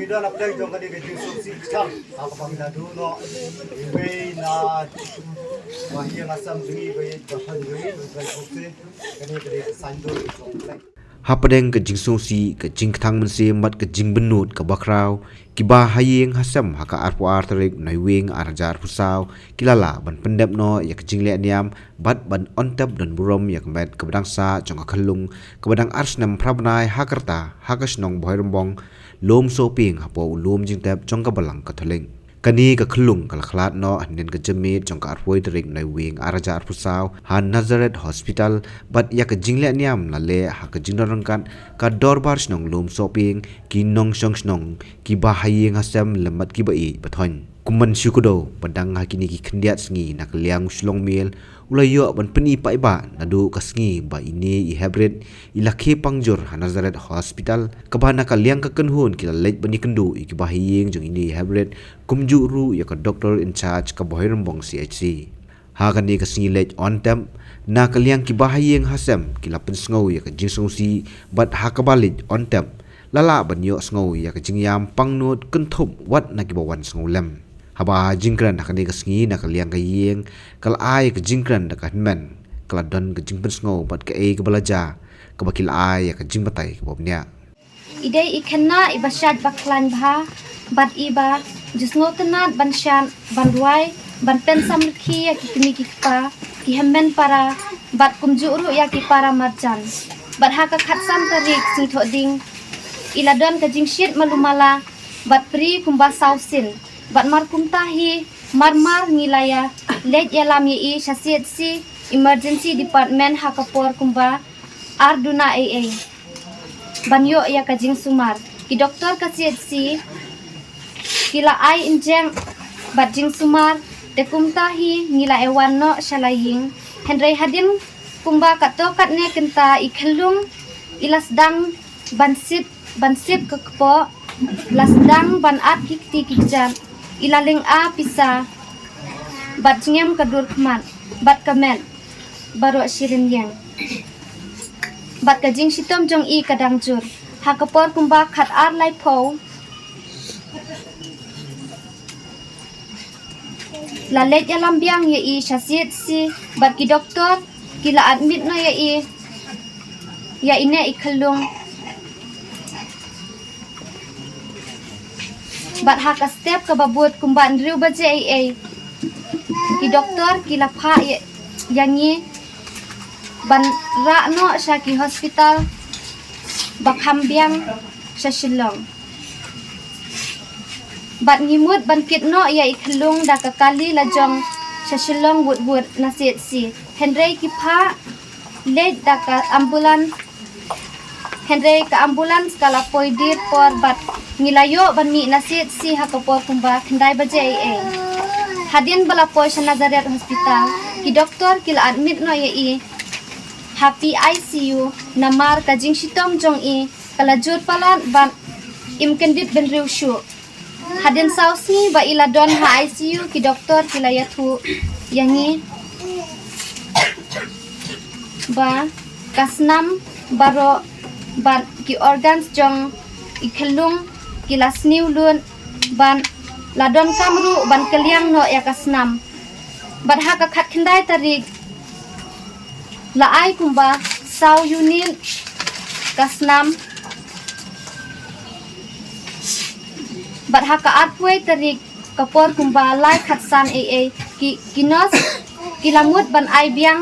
Ida nak play jong kani ke Jingkthang sikang. Apa pamila dulu we na wahia ngasam demi we bahan we bukti kani ke sandul jong play. Hapadeng ke Jingsungsi ke Jingkthang Mynsiem mat ke Jingbenut ke Bakrau kiba hayeng hasam haka arpuar terik naiwing arjar pusau kilala ban pendep no ya ke Jingleaniam bat ban ontap dan burom ya kemet ke bedangsa jong ke Khyllung ke bedang arsnam prabnai hakarta hakasnong Bhoirymbong lom soping hapo lom jingtap jong ke balang ke Tholeng kani ke Khyllung kal khlat no hanen ke jemit jong ke arpoi terik naiwing arjar pusau han Nazareth Hospital bat ya ke Jingleaniam lale ha ke Jingdarangkan ka dorbar snong lom soping ki nong song snong ki bahayeng hasam lemat ki bai bathon kuman syukudo padang hakini ki khendiat Sngi nak liang Shillong Mail ulayo ban peni pai ba nadu ka Sngi ba ini I hybrid ilakhe pangjur Nazareth Hospital kabana ka liang ka kenhun ki Leit bani kendu ki bahayeng jong ini hybrid kumju ru ya ka doctor in charge ka Bhoirymbong CHC ha kan ni ka Sngi Leit on temp na ka liang ki bahayeng hasam ki lapen sngo ya ka Jingsungsi bat ha ka balit on temp lala banyo sngo ya ka Jingïam pangnut kenthop wat na ki bawan sngo lem haba jingkran nakani ka Sngi nak liang ka yeng kal ai ka jingkran ka men kala don ka jingpen sngo bat ka e ka balaja ka bakil ai ka jingbatai ka bobnya idai ikanna ibashad baklan bha bat iba jisngo tenat banshan banduai ban pensam ki ya kini ki pa ki hemmen para bat kumjuru ya ki para marjan bat ha ka khatsam tarik si thoding iladon ka jingshit malumala bat pri kumba sausin bat markum tahi marmar ngilaya Leit yalam ye shasiat si emergency department hakapor kumba arduna aa banyo ya ka jingsumar ki doktor ka si kila ai injeng bat jingsumar tekum tahi ngila ewan no shalaying henry hadin kumba katokat ne kenta I Khyllung ilasdang bansip kekpo lasdang ban at kikti kijan ilaling a pisa bat Jingïam kadur kman bat kamen baro shirin yang bat ka jing shitom jong I kadang jur hakapor kumba khat ar lai pho la Leit yalam biang ye I shasiet si bat ki doktor kila admit no ye ya ine I Khyllung bat haka step ke babut kumban Briew baje AA ki doktor kila pha yangi ban ra no sha ki hospital bakham biang sa Shillong bat ngimut ban kit no ya I Khyllung da ka kali la jong sa Shillong wut nasit si henry ki pha Leit da ka ambulans henry ka ambulans kala poidir por bat ngilayo ban mi nasit si hakapor kumba khandai baje AA hadin bala poi sa Nazareth Hospital ki doktor kila admit no ye happy ICU namar ka jingshitom jong kala jur palan ban imkendit ben Briew shu hadin sausi ba ila don ha ICU ki doktor kila yathu yangi ba kasnam baro ban ki organs jong I Khyllung kila sniu lun ban ladon kamru ban keliang no ya kasnam bat ha ka khat khendai tarik la ai kumba sau unit kasnam bat ha ka atway tarik kapor kumba lai khatsan aa ki kinos kilamut ban ai biang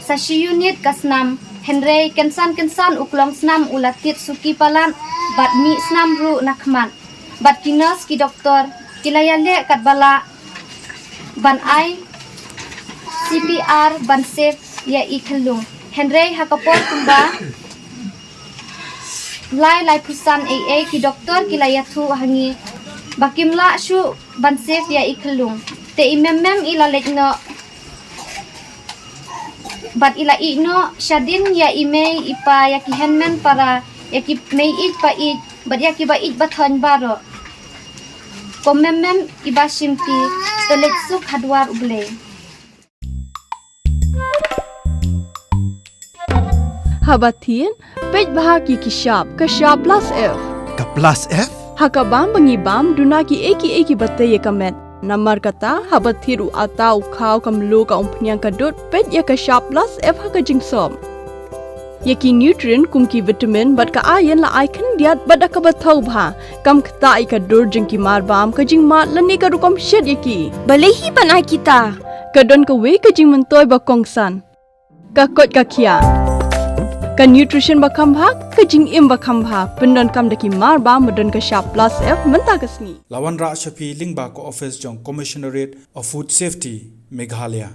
sa shi unit kasnam henry kensan uklong snam ulatit suki palan bat mi snam ru nakman bat kinos ki doktor kilayale kat bala ban ai CPR ban safe ya I Khyllung henry hakapor kumba lai pusan aa ki doktor kilayathu hangi bakimla shu ban safe ya I Khyllung te imemmem ila lekno bat ila ino shadin ya ime ipa ya ki henmen para ya ki mei it pa it bat ya ki ba it bathon baro komemmem iba shimpi tolet suk hadwar uble Habatin pej bahagi ki shop ka shop plus F Ka plus F Hakabam bangibam dunaki eki bate yekamet. Namar kata habat thiru atau khau kam lo ka umpnyang kadut pet ya ka sharp plus f haka jingsom. Yaki nutrient kumki vitamin bat ka iron la icon diat bat ka bathau bha kam khta I ka dur jingki mar bam ka jing mat lani ka rukom shed yaki. Balehi banai kita. Kadon ka we ka jing mentoy ba kongsan. Ka kot ka khia. Ka nutrition ba khambha ka jingim ba khambha pendon kam daki mar bam madon ka sharp plus f menta ka sngi. Lawan Ra Shafi Lingba ko office jong Commissionerate of Food Safety Meghalaya.